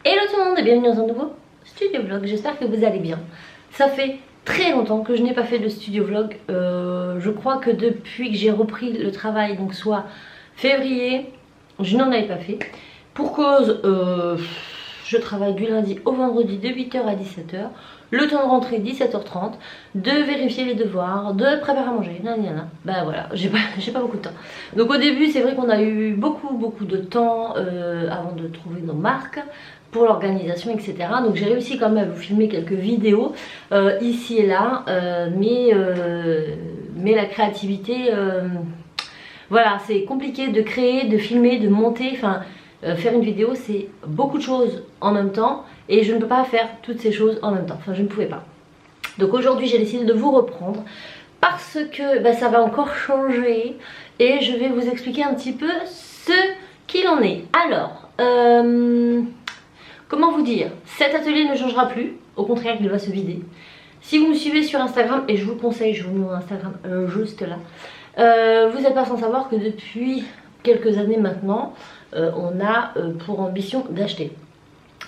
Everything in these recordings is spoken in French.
Hello tout le monde et bienvenue dans un nouveau studio vlog, j'espère que vous allez bien. Ça fait très longtemps que je n'ai pas fait de studio vlog, je crois que depuis que j'ai repris le travail, donc soit février, je n'en avais pas fait. Pour cause, je travaille du lundi au vendredi de 8h à 17h, le temps de rentrer 17h30, de vérifier les devoirs, de préparer à manger, nanana. Bah voilà, j'ai pas beaucoup de temps. Donc au début c'est vrai qu'on a eu beaucoup de temps avant de trouver nos marques, pour l'organisation, etc. Donc j'ai réussi quand même à vous filmer quelques vidéos ici et là, mais la créativité, voilà, c'est compliqué de créer, de filmer, de monter, enfin faire une vidéo c'est beaucoup de choses en même temps et je ne peux pas faire toutes ces choses en même temps, enfin je ne pouvais pas. Donc aujourd'hui j'ai décidé de vous reprendre parce que bah, ça va encore changer et je vais vous expliquer un petit peu ce qu'il en est. Alors, comment vous dire, cet atelier ne changera plus, au contraire il va se vider. Si vous me suivez sur Instagram, et je vous conseille, je vous mets mon Instagram juste là, vous n'êtes pas sans savoir que depuis quelques années maintenant, on a pour ambition d'acheter.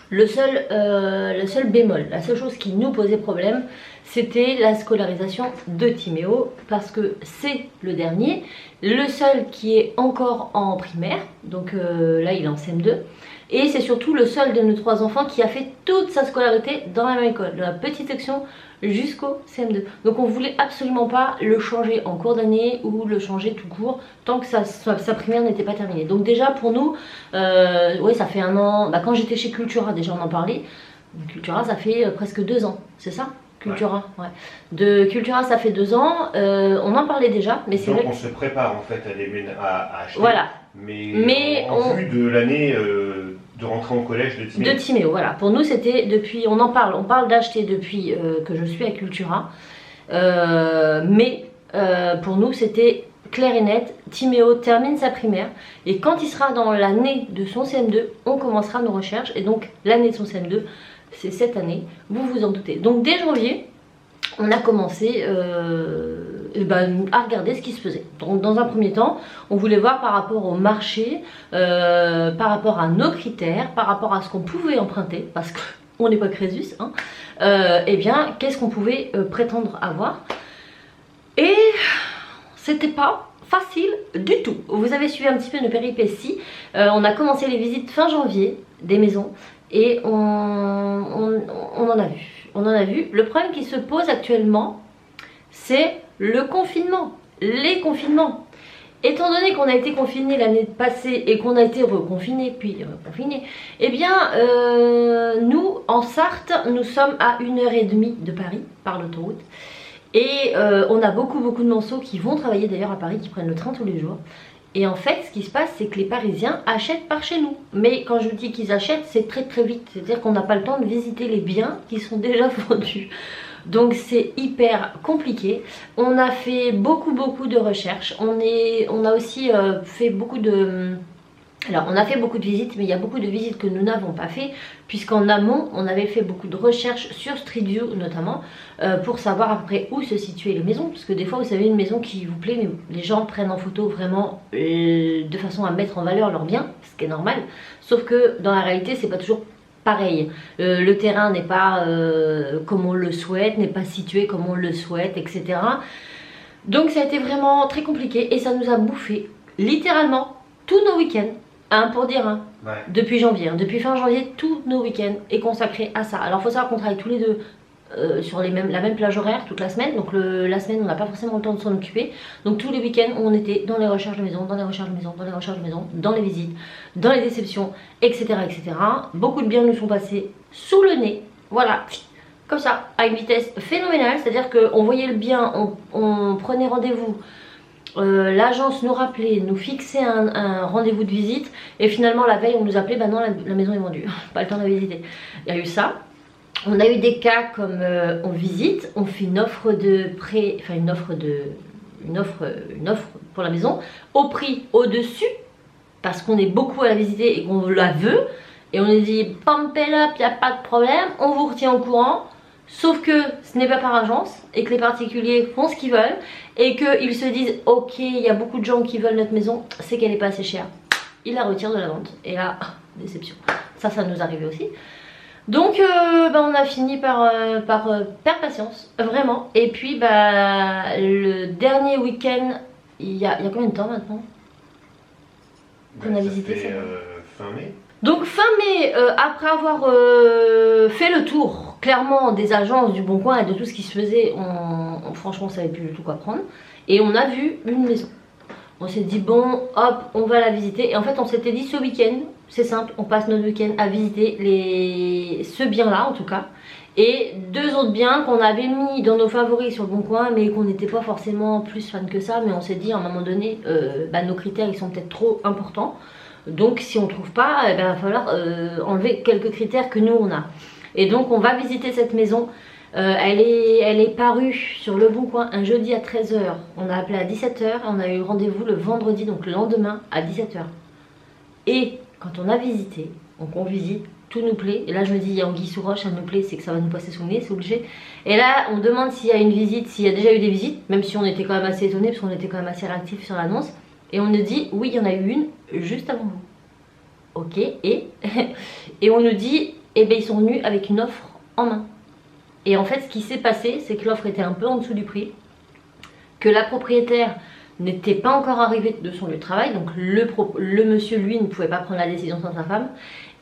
Le seul bémol, la seule chose qui nous posait problème, c'était la scolarisation de Timéo, parce que c'est le dernier, le seul qui est encore en primaire, donc là il est en CM2, et c'est surtout le seul de nos 3 enfants qui a fait toute sa scolarité dans la même école, de la petite section jusqu'au CM2. Donc on voulait absolument pas le changer en cours d'année ou le changer tout court tant que sa primaire n'était pas terminée. Donc déjà pour nous, ouais, ça fait 1 an, bah, quand j'étais chez Cultura déjà on en parlait, Cultura ça fait presque 2 ans, c'est ça Cultura, ouais. De Cultura ça fait 2 ans, on en parlait déjà, mais c'est vrai qu'on se prépare en fait à acheter, voilà. mais en vue de l'année de rentrer au collège de Timéo. De Timéo, voilà. Pour nous c'était depuis, on parle d'acheter depuis que je suis à Cultura, mais pour nous c'était clair et net, Timéo termine sa primaire et quand il sera dans l'année de son CM2, on commencera nos recherches et donc l'année de son CM2, c'est cette année, vous vous en doutez. Donc dès janvier, on a commencé à regarder ce qui se faisait. Donc dans un premier temps, on voulait voir par rapport au marché, par rapport à nos critères, par rapport à ce qu'on pouvait emprunter, parce qu'on n'est pas Crésus, hein, et bien qu'est-ce qu'on pouvait prétendre avoir. Et c'était pas facile du tout. Vous avez suivi un petit peu nos péripéties. On a commencé les visites fin janvier des maisons et on en a vu. On en a vu. Le problème qui se pose actuellement, c'est le confinement, les confinements. Étant donné qu'on a été confiné l'année passée et qu'on a été reconfiné, puis reconfiné, eh bien, nous, en Sarthe, nous sommes à 1h30 de Paris, par l'autoroute. Et on a beaucoup de Manceaux qui vont travailler d'ailleurs à Paris, qui prennent le train tous les jours. Et en fait, ce qui se passe, c'est que les Parisiens achètent par chez nous. Mais quand je dis qu'ils achètent, c'est très vite. C'est-à-dire qu'on n'a pas le temps de visiter les biens qui sont déjà vendus. Donc c'est hyper compliqué. On a fait beaucoup de recherches. On a aussi fait beaucoup de... Alors on a fait beaucoup de visites, mais il y a beaucoup de visites que nous n'avons pas fait, puisqu'en amont on avait fait beaucoup de recherches sur Street View notamment, pour savoir après où se situaient les maisons, parce que des fois vous savez une maison qui vous plaît, mais les gens prennent en photo vraiment de façon à mettre en valeur leurs biens, ce qui est normal, sauf que dans la réalité c'est pas toujours pareil. Le terrain n'est pas comme on le souhaite, n'est pas situé comme on le souhaite, etc. Donc ça a été vraiment très compliqué et ça nous a bouffé littéralement tous nos week-ends. Pour dire, hein, ouais. Depuis janvier, depuis fin janvier, tous nos week-ends est consacré à ça. Alors il faut savoir qu'on travaille tous les deux sur la même plage horaire toute la semaine. Donc la semaine on n'a pas forcément le temps de s'en occuper. Donc tous les week-ends on était dans les recherches de maison, dans les recherches de maison, dans les recherches de maison, dans les visites, dans les déceptions, etc. Beaucoup de biens nous sont passés sous le nez, voilà, comme ça, à une vitesse phénoménale. C'est-à-dire qu'on voyait le bien, on prenait rendez-vous. L'agence nous rappelait, nous fixait un rendez-vous de visite et finalement la veille on nous appelait, bah non la maison est vendue, pas le temps de la visiter. Il y a eu ça. On a eu des cas comme on visite, on fait une offre de prêt, enfin une offre pour la maison au prix au-dessus parce qu'on est beaucoup à la visiter et qu'on la veut et on nous dit pump it up, il n'y a pas de problème, on vous retient au courant. Sauf que ce n'est pas par agence et que les particuliers font ce qu'ils veulent et qu'ils se disent ok, il y a beaucoup de gens qui veulent notre maison, c'est qu'elle n'est pas assez chère. Ils la retirent de la vente et là, déception. ça nous arrivait aussi. Donc on a fini par perdre patience, vraiment. Et puis le dernier week-end, il y a combien de temps maintenant qu'on a visité ça fin mai. Donc fin mai, après avoir fait le tour clairement des agences du Bon Coin et de tout ce qui se faisait, franchement on savait plus du tout quoi prendre. Et on a vu une maison. On s'est dit bon hop on va la visiter. Et en fait on s'était dit ce week-end, c'est simple, on passe notre week-end à visiter ce bien là en tout cas. Et 2 autres biens qu'on avait mis dans nos favoris sur le Bon Coin, mais qu'on n'était pas forcément plus fan que ça. Mais on s'est dit à un moment donné, nos critères ils sont peut-être trop importants. Donc si on ne trouve pas, il va falloir enlever quelques critères que nous on a. Et donc on va visiter cette maison. Elle est parue sur le Bon Coin un jeudi à 13 h. On a appelé à 17 h et on a eu rendez-vous le vendredi, donc le lendemain à 17 h. Et quand on a visité, donc on visite, tout nous plaît. Et là je me dis, il y a anguille sous roche, ça nous plaît, c'est que ça va nous passer sous le nez, c'est obligé. Et là on demande s'il y a une visite, s'il y a déjà eu des visites, même si on était quand même assez étonnés parce qu'on était quand même assez réactifs sur l'annonce. Et on nous dit, oui, il y en a eu une juste avant vous. Ok, et on nous dit, eh bien ils sont venus avec une offre en main. Et en fait, ce qui s'est passé, c'est que l'offre était un peu en dessous du prix, que la propriétaire n'était pas encore arrivée de son lieu de travail, donc le monsieur, lui, ne pouvait pas prendre la décision sans sa femme,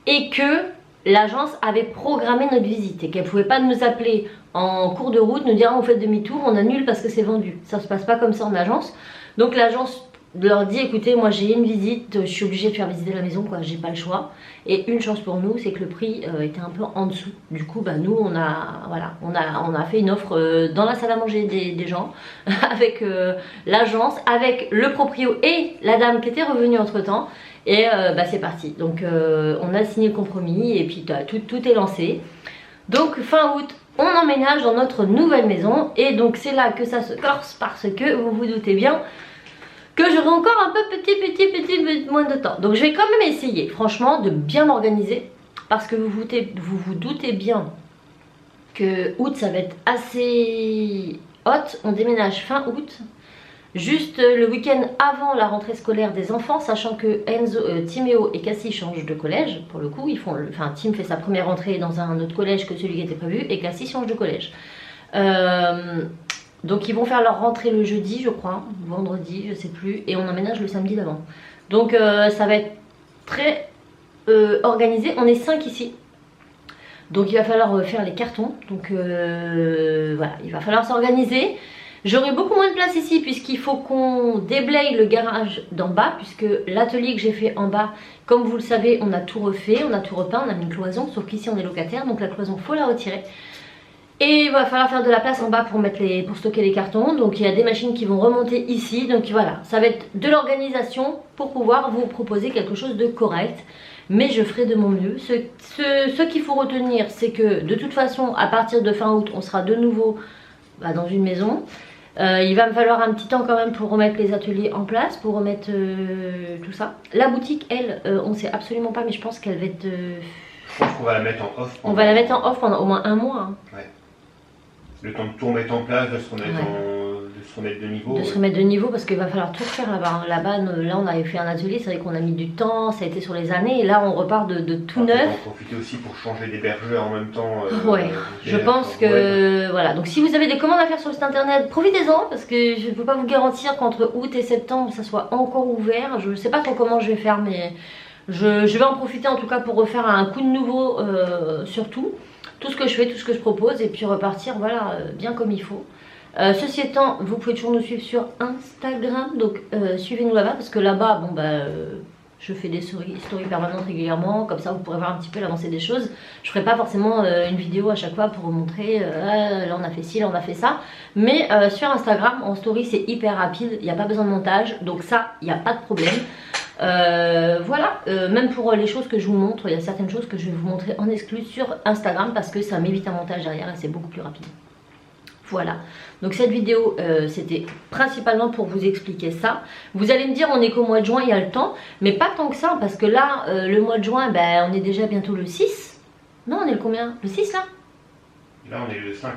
et que l'agence avait programmé notre visite, et qu'elle ne pouvait pas nous appeler en cours de route, nous dire ah, on fait demi-tour, on annule parce que c'est vendu. Ça ne se passe pas comme ça en agence. Donc l'agence leur dit écoutez moi j'ai une visite, je suis obligée de faire visiter la maison quoi, j'ai pas le choix. Et une chance pour nous c'est que le prix était un peu en dessous. Du coup nous on a fait une offre dans la salle à manger des gens avec l'agence, avec le proprio et la dame qui était revenue entre temps. Et c'est parti. Donc on a signé le compromis et puis tout est lancé. Donc fin août on emménage dans notre nouvelle maison. Et donc c'est là que ça se corse parce que vous vous doutez bien que j'aurai encore un peu petit moins de temps. Donc je vais quand même essayer franchement de bien m'organiser parce que vous vous doutez bien que août ça va être assez hot. On déménage fin août, juste le week-end avant la rentrée scolaire des enfants, sachant que Timéo et Cassie changent de collège. Pour le coup, Tim fait sa première rentrée dans un autre collège que celui qui était prévu et Cassie change de collège. Donc ils vont faire leur rentrée le jeudi je crois, vendredi je sais plus, et on emménage le samedi d'avant. Donc ça va être très organisé, on est 5 ici. Donc il va falloir faire les cartons, donc voilà, il va falloir s'organiser. J'aurai beaucoup moins de place ici puisqu'il faut qu'on déblaye le garage d'en bas, puisque l'atelier que j'ai fait en bas, comme vous le savez, on a tout refait, on a tout repeint, on a mis une cloison, sauf qu'ici on est locataire, donc la cloison faut la retirer. Et il va falloir faire de la place en bas pour stocker les cartons. Donc il y a des machines qui vont remonter ici. Donc voilà, ça va être de l'organisation pour pouvoir vous proposer quelque chose de correct. Mais je ferai de mon mieux. Ce qu'il faut retenir, c'est que de toute façon, à partir de fin août, on sera de nouveau dans une maison. Il va me falloir un petit temps quand même pour remettre les ateliers en place, pour remettre tout ça. La boutique, elle, on ne sait absolument pas, mais je pense qu'elle va être... Je pense qu'on va la mettre en off. On va la mettre en off pendant au moins un mois. Hein. Ouais. Le temps de tout remettre en place, de se remettre de niveau. De se remettre de niveau parce qu'il va falloir tout refaire là-bas. Là-bas, là on avait fait un atelier, c'est vrai qu'on a mis du temps, ça a été sur les années. Et là on repart de tout neuf. On va en profiter aussi pour changer d'hébergeur en même temps. Ouais, je pense que voilà. Donc si vous avez des commandes à faire sur le site internet, profitez-en parce que je ne peux pas vous garantir qu'entre août et septembre ça soit encore ouvert. Je ne sais pas trop comment je vais faire, mais je vais en profiter en tout cas pour refaire un coup de nouveau surtout. Tout ce que je fais, tout ce que je propose et puis repartir voilà bien comme il faut. Ceci étant, vous pouvez toujours nous suivre sur Instagram, donc suivez-nous là-bas parce que là-bas, je fais des stories permanentes régulièrement, comme ça vous pourrez voir un petit peu l'avancée des choses. Je ferai pas forcément une vidéo à chaque fois pour vous montrer là on a fait ci, là on a fait ça. Mais sur Instagram, en story c'est hyper rapide, il n'y a pas besoin de montage, donc ça, il n'y a pas de problème. Voilà, même pour les choses que je vous montre, il y a certaines choses que je vais vous montrer en exclu sur Instagram parce que ça m'évite un montage derrière et c'est beaucoup plus rapide. Voilà, donc cette vidéo c'était principalement pour vous expliquer ça. Vous allez me dire on est qu'au mois de juin, il y a le temps, mais pas tant que ça parce que là le mois de juin on est déjà bientôt le 6. Non, on est le combien? Le 6 là? Là on est le 5.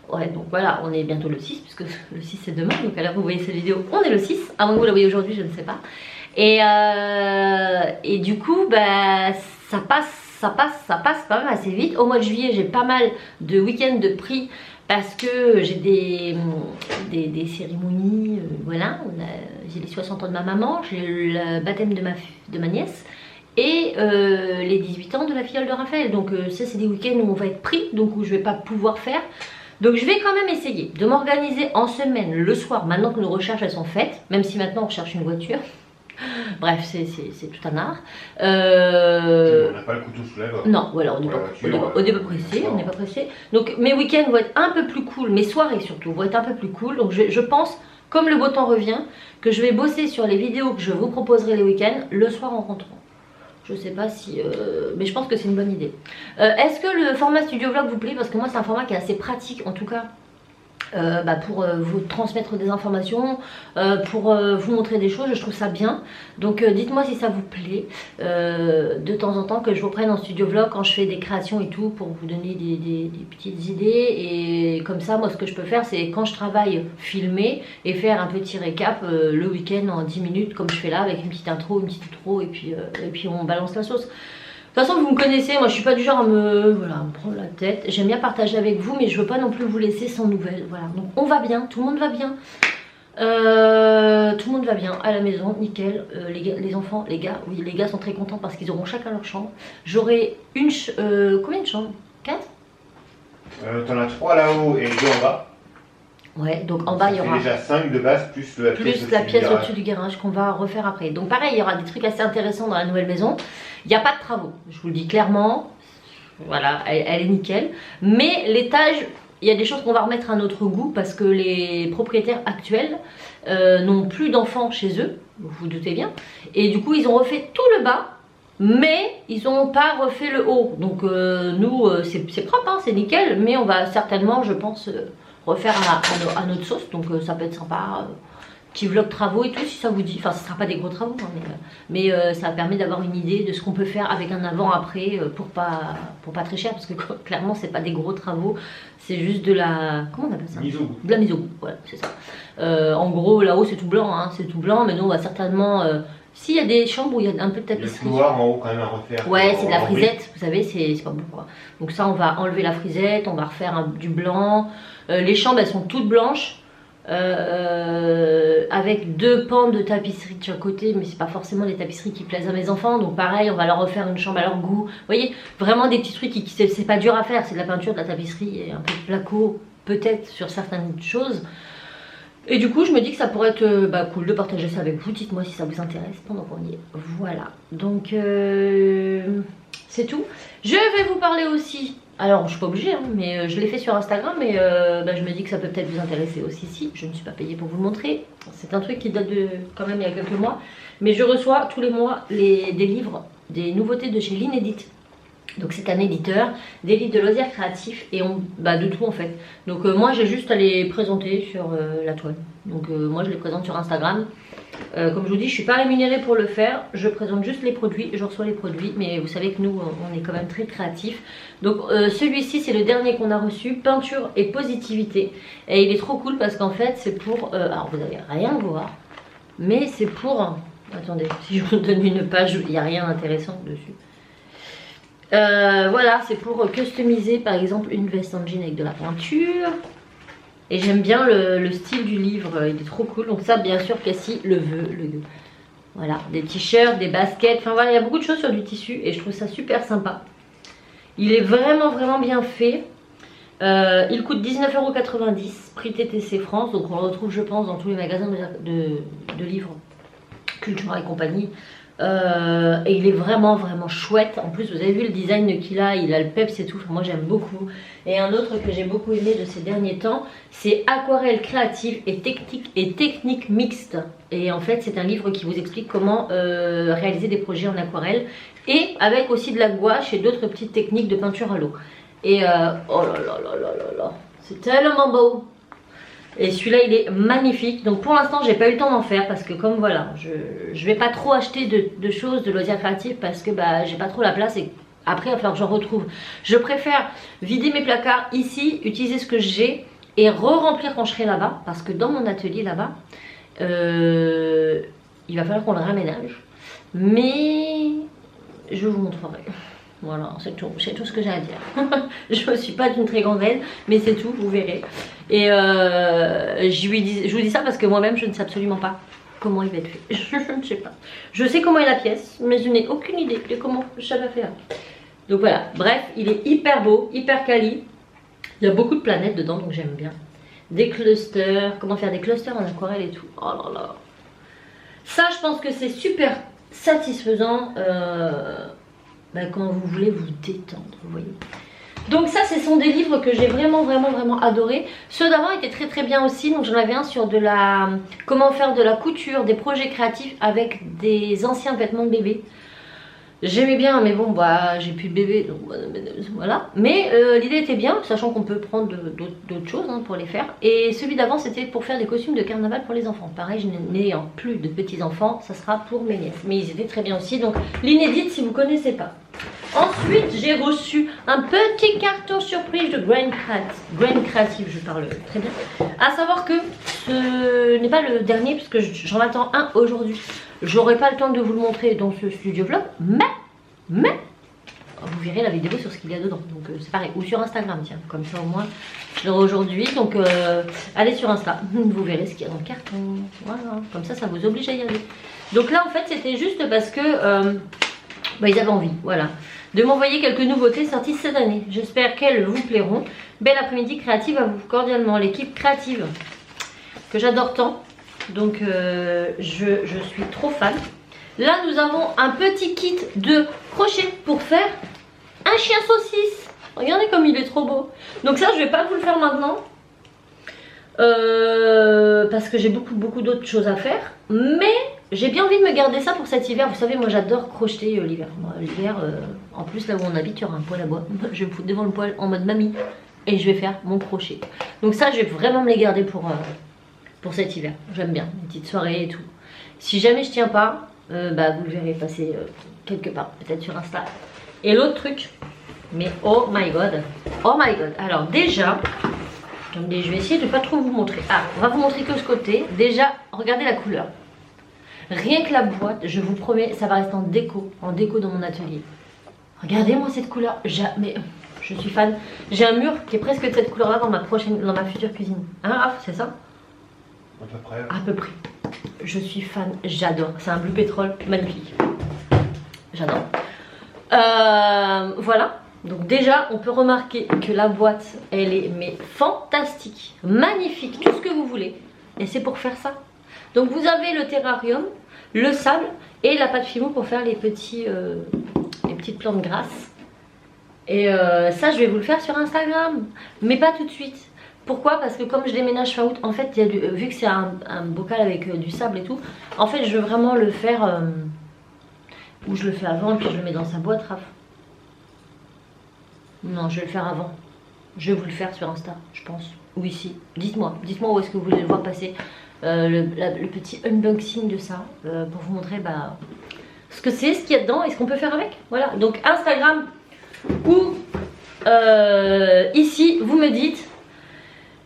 Ouais, donc voilà, on est bientôt le 6 puisque le 6 c'est demain, donc à l'heure où vous voyez cette vidéo on est le 6, avant que vous la voyez aujourd'hui je ne sais pas. Et du coup ça passe ça passe quand même assez vite. Au mois de juillet, j'ai pas mal de week-ends de prix parce que j'ai des cérémonies, voilà, j'ai les 60 ans de ma maman, j'ai le baptême de ma nièce et les 18 ans de la filleule de Raphaël. Donc ça c'est des week-ends où on va être pris, donc où je vais pas pouvoir faire. Donc je vais quand même essayer de m'organiser en semaine, le soir, maintenant que nos recherches elles sont faites, même si maintenant on recherche une voiture. Bref, c'est tout un art. On n'a pas le couteau sous la gorge. Non, voilà, on n'est pas pressé, on n'est pas pressé. Donc mes week-ends vont être un peu plus cool, mes soirées surtout vont être un peu plus cool. Donc je pense, comme le beau temps revient, que je vais bosser sur les vidéos que je vous proposerai les week-ends le soir en rentrant. Je sais pas si... mais je pense que c'est une bonne idée. Est-ce que le format studio vlog vous plaît? Parce que moi c'est un format qui est assez pratique en tout cas. Pour vous transmettre des informations, pour vous montrer des choses, je trouve ça bien. Donc dites-moi si ça vous plaît, de temps en temps que je vous prenne en studio vlog quand je fais des créations et tout, pour vous donner des petites idées. Et comme ça, moi ce que je peux faire, c'est quand je travaille, filmer et faire un petit récap le week-end en 10 minutes, comme je fais là, avec une petite intro, une petite outro, et puis on balance la sauce. De toute façon, vous me connaissez, moi je suis pas du genre à me prendre la tête. J'aime bien partager avec vous, mais je veux pas non plus vous laisser sans nouvelles. Voilà, donc on va bien, tout le monde va bien. Tout le monde va bien à la maison, nickel. Les enfants, les gars, oui, les gars sont très contents parce qu'ils auront chacun leur chambre. J'aurai combien de chambres? 4? T'en as 3 là-haut et 2 en bas. Ouais, donc en bas il y aura déjà 5 de base plus la pièce au-dessus du garage qu'on va refaire après. Donc pareil, il y aura des trucs assez intéressants dans la nouvelle maison. Il n'y a pas de travaux, je vous le dis clairement. Voilà, elle est nickel. Mais l'étage, il y a des choses qu'on va remettre à notre goût parce que les propriétaires actuels n'ont plus d'enfants chez eux, vous vous doutez bien. Et du coup, ils ont refait tout le bas, mais ils n'ont pas refait le haut. Donc nous, c'est propre, hein, c'est nickel, mais on va certainement, je pense, refaire à notre sauce. Donc ça peut être sympa. Petit vlog travaux et tout si ça vous dit. Enfin, ce ne sera pas des gros travaux, hein, mais ça permet d'avoir une idée de ce qu'on peut faire avec un avant-après pour pas très cher, parce que clairement c'est pas des gros travaux, c'est juste de la... Comment on appelle ça? Mise au goût. De la mise au goût, voilà, c'est ça. En gros, là-haut c'est tout blanc, hein, c'est tout blanc, mais nous on va certainement... S'il y a des chambres où il y a un peu de tapisserie. Le couloir en haut quand même à refaire. Ouais, c'est de la frisette, vous savez, c'est pas bon quoi. Donc ça, on va enlever la frisette, on va refaire du blanc. Les chambres, elles sont toutes blanches. Avec 2 pans de tapisserie de chaque côté, mais c'est pas forcément les tapisseries qui plaisent à mes enfants, donc pareil on va leur refaire une chambre à leur goût. Vous voyez, vraiment des petits trucs qui c'est pas dur à faire, c'est de la peinture, de la tapisserie et un peu de placo peut-être sur certaines choses. Et du coup je me dis que ça pourrait être cool de partager ça avec vous. Dites-moi si ça vous intéresse pendant qu'on y est. Voilà, donc c'est tout. Je vais vous parler aussi, alors je suis pas obligée, hein, mais je l'ai fait sur Instagram, mais je me dis que ça peut peut-être vous intéresser aussi. Si je ne suis pas payée pour vous le montrer, c'est un truc qui date de quand même il y a quelques mois, mais je reçois tous les mois des livres, des nouveautés de chez l'Inédit. Donc c'est un éditeur, des livres de loisirs créatifs et de tout en fait. Donc moi j'ai juste à les présenter sur la toile. Donc moi je les présente sur Instagram. Comme je vous dis, je ne suis pas rémunérée pour le faire. Je présente juste les produits, je reçois les produits. Mais vous savez que nous, on est quand même très créatifs. Donc celui-ci, c'est le dernier qu'on a reçu, Peinture et Positivité. Et il est trop cool parce qu'en fait, c'est pour... alors vous n'allez rien voir, mais c'est pour... Attendez, si je vous donne une page, il n'y a rien d'intéressant dessus. Voilà, c'est pour customiser par exemple une veste en jean avec de la peinture. Et j'aime bien le style du livre, il est trop cool. Donc ça, bien sûr, Cassie le veut. Voilà, des t-shirts, des baskets. Enfin voilà, il y a beaucoup de choses sur du tissu et je trouve ça super sympa. Il est vraiment, vraiment bien fait. Il coûte 19,90 €, prix TTC France. Donc on le retrouve, je pense, dans tous les magasins de livres Cultura et compagnie. Et il est vraiment vraiment chouette. En plus vous avez vu le design qu'il a, il a le peps et tout, enfin, moi j'aime beaucoup. Et un autre que j'ai beaucoup aimé de ces derniers temps, c'est Aquarelle créative et technique mixte. Et en fait c'est un livre qui vous explique comment réaliser des projets en aquarelle, et avec aussi de la gouache et d'autres petites techniques de peinture à l'eau. Et oh là là là là là là, c'est tellement beau. Et celui-là il est magnifique. Donc pour l'instant j'ai pas eu le temps d'en faire parce que comme voilà, je vais pas trop acheter de choses de loisirs créatifs parce que j'ai pas trop la place et après il va falloir que j'en retrouve. Je préfère vider mes placards ici, utiliser ce que j'ai et re-remplir quand je serai là-bas, parce que dans mon atelier là-bas il va falloir qu'on le raménage. Mais je vous montrerai. Voilà, c'est tout ce que j'ai à dire. Je ne suis pas d'une très grande aide, mais c'est tout, vous verrez. Et je vous dis ça parce que moi-même, je ne sais absolument pas comment il va être fait. Je ne sais pas. Je sais comment est la pièce, mais je n'ai aucune idée de comment ça va faire. Donc voilà, bref, il est hyper beau, hyper quali. Il y a beaucoup de planètes dedans, donc j'aime bien. Des clusters, comment faire des clusters en aquarelle et tout. Oh là là. Ça, je pense que c'est super satisfaisant quand vous voulez vous détendre, vous voyez. Donc ça, ce sont des livres que j'ai vraiment adoré. Ceux d'avant étaient très bien aussi. Donc j'en avais un sur comment faire de la couture, des projets créatifs avec des anciens vêtements de bébé. J'aimais bien, mais bon, bah, j'ai plus de bébé, donc voilà. Mais l'idée était bien, sachant qu'on peut prendre d'autres choses pour les faire. Et celui d'avant, c'était pour faire des costumes de carnaval pour les enfants. Pareil, je n'ayant plus de petits enfants, ça sera pour mes nièces. Mais ils étaient très bien aussi, donc l'inédite si vous ne connaissez pas. Ensuite, j'ai reçu un petit carton surprise de Grain Creative, je parle très bien. À savoir que ce n'est pas le dernier, puisque j'en attends un aujourd'hui. J'aurai pas le temps de vous le montrer dans ce studio vlog, mais vous verrez la vidéo sur ce qu'il y a dedans. Donc c'est pareil, ou sur Instagram, tiens, comme ça au moins je l'aurai aujourd'hui. Donc allez sur Insta, vous verrez ce qu'il y a dans le carton. Voilà, comme ça vous oblige à y aller. Donc là en fait c'était juste parce que ils avaient envie, voilà, de m'envoyer quelques nouveautés sorties cette année. J'espère qu'elles vous plairont. Bel après-midi créative à vous, cordialement, l'équipe créative que j'adore tant. Donc je suis trop fan. Là nous avons un petit kit de crochet pour faire un chien saucisse. Regardez comme il est trop beau. Donc ça je vais pas vous le faire maintenant parce que j'ai beaucoup d'autres choses à faire. Mais j'ai bien envie de me garder ça pour cet hiver. Vous savez moi j'adore crocheter l'hiver. L'hiver en plus là où on habite il y aura un poêle à bois. Je vais me foutre devant le poêle en mode mamie et je vais faire mon crochet. Donc ça je vais vraiment me les garder pour cet hiver. J'aime bien une petite soirée et tout. Si jamais je tiens pas, vous le verrez passer quelque part, peut-être sur Insta. Et l'autre truc, mais oh my god, alors déjà, je vais essayer de pas trop vous montrer. Ah, on va vous montrer que ce côté. Déjà, regardez la couleur. Rien que la boîte, je vous promets, ça va rester en déco dans mon atelier. Regardez-moi cette couleur, mais je suis fan. J'ai un mur qui est presque de cette couleur-là dans ma future cuisine. Hein, Raph, c'est ça? À peu près. À peu près. Je suis fan, j'adore. C'est un bleu pétrole magnifique. J'adore. Voilà. Donc déjà, on peut remarquer que la boîte, elle est fantastique, magnifique, tout ce que vous voulez. Et c'est pour faire ça. Donc vous avez le terrarium, le sable et la pâte fimo pour faire les petites plantes grasses. Et ça, je vais vous le faire sur Instagram, mais pas tout de suite. Pourquoi? Parce que comme je déménage fin août, en fait, vu que c'est un bocal avec du sable et tout, en fait, je veux vraiment le faire où je le fais avant et puis je le mets dans sa boîte, Raph. Non, je vais le faire avant. Je vais vous le faire sur Insta, je pense. Ou ici. Dites-moi où est-ce que vous voulez le voir passer. Le petit unboxing de ça pour vous montrer ce que c'est, ce qu'il y a dedans et ce qu'on peut faire avec. Voilà, donc Instagram ou ici, vous me dites.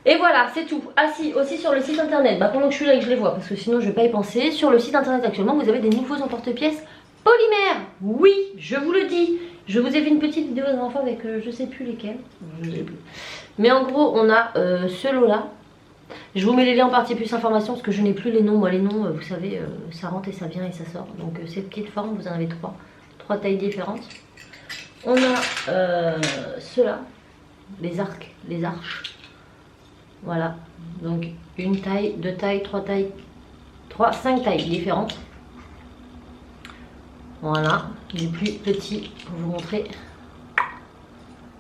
Et voilà, c'est tout. Ah si, aussi sur le site internet, pendant que je suis là et que je les vois, parce que sinon je vais pas y penser. Sur le site internet actuellement, vous avez des nouveaux emporte-pièces polymères. Oui, je vous le dis. Je vous ai fait une petite vidéo d'un enfant avec je sais plus lesquels. Mais en gros, on a ce lot-là. Je vous mets les liens en partie plus information parce que je n'ai plus les noms. Moi, les noms, vous savez, ça rentre et ça vient et ça sort. Donc ces petites formes, vous en avez trois tailles différentes. On a ceux-là, les arcs, les arches. Voilà, donc une taille, deux tailles, trois tailles, 5 tailles différentes. Voilà, les plus petits pour vous montrer.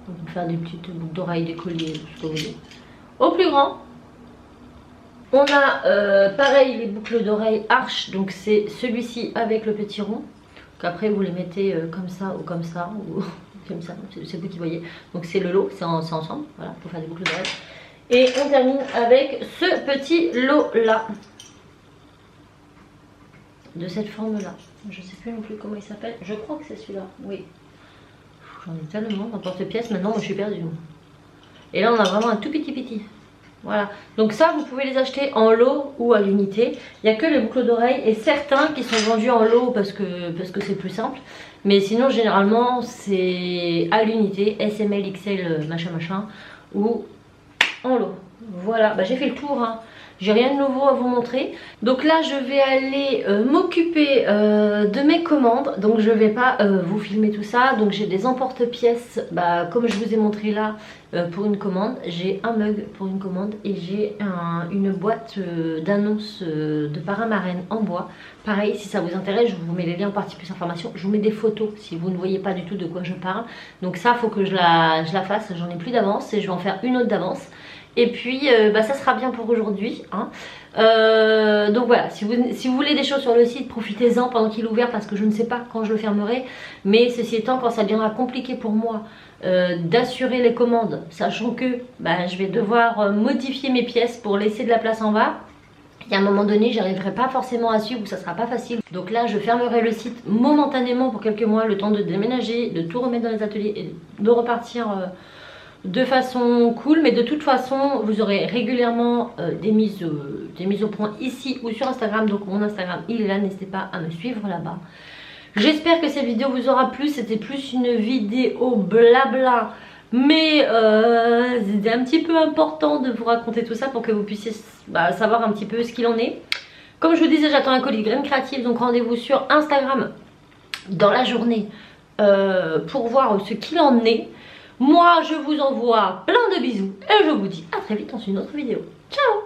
On peut faire des petites boucles d'oreilles, des colliers, ce que vous voulez. Au plus grand, on a pareil les boucles d'oreilles arches, donc c'est celui-ci avec le petit rond. Qu'après vous les mettez comme ça ou comme ça, ou comme ça, c'est vous qui voyez. Donc c'est le lot, c'est ensemble, voilà, pour faire des boucles d'oreilles. Et on termine avec ce petit lot là, de cette forme là. Je ne sais plus non plus comment il s'appelle. Je crois que c'est celui-là, oui. J'en ai tellement en porte-pièce maintenant, moi je suis perdue. Et là on a vraiment un tout petit. Voilà, donc ça vous pouvez les acheter en lot ou à l'unité. Il n'y a que les boucles d'oreilles et certains qui sont vendus en lot parce que c'est plus simple. Mais sinon généralement c'est à l'unité, SML, XL, machin machin, ou en lot. Voilà, bah, j'ai fait le tour, hein. J'ai rien de nouveau à vous montrer. Donc là je vais aller m'occuper de mes commandes. Donc je vais pas vous filmer tout ça. Donc j'ai des emporte-pièces, bah, comme je vous ai montré là, pour une commande. J'ai un mug pour une commande et j'ai une boîte d'annonces de parrain marraine en bois. Pareil, si ça vous intéresse, je vous mets les liens en partie plus information. Je vous mets des photos si vous ne voyez pas du tout de quoi je parle. Donc ça, faut que je la fasse. J'en ai plus d'avance et je vais en faire une autre d'avance. Et puis bah, ça sera bien pour aujourd'hui, hein. Donc voilà, si vous voulez des choses sur le site, profitez-en pendant qu'il est ouvert parce que je ne sais pas quand je le fermerai. Mais ceci étant, quand ça deviendra compliqué pour moi d'assurer les commandes, sachant que bah, je vais devoir modifier mes pièces pour laisser de la place en bas, et à un moment donné j'arriverai pas forcément à suivre ou ça sera pas facile. Donc là je fermerai le site momentanément pour quelques mois, le temps de déménager, de tout remettre dans les ateliers et de repartir de façon cool. Mais de toute façon vous aurez régulièrement des mises au point ici ou sur Instagram. Donc mon Instagram il est là, n'hésitez pas à me suivre là-bas. J'espère que cette vidéo vous aura plu. C'était plus une vidéo blabla, mais c'était un petit peu important de vous raconter tout ça pour que vous puissiez savoir un petit peu ce qu'il en est. Comme je vous disais, j'attends un colis Graines Créatives, donc rendez-vous sur Instagram dans la journée pour voir ce qu'il en est. Moi je vous envoie plein de bisous et je vous dis à très vite dans une autre vidéo. Ciao!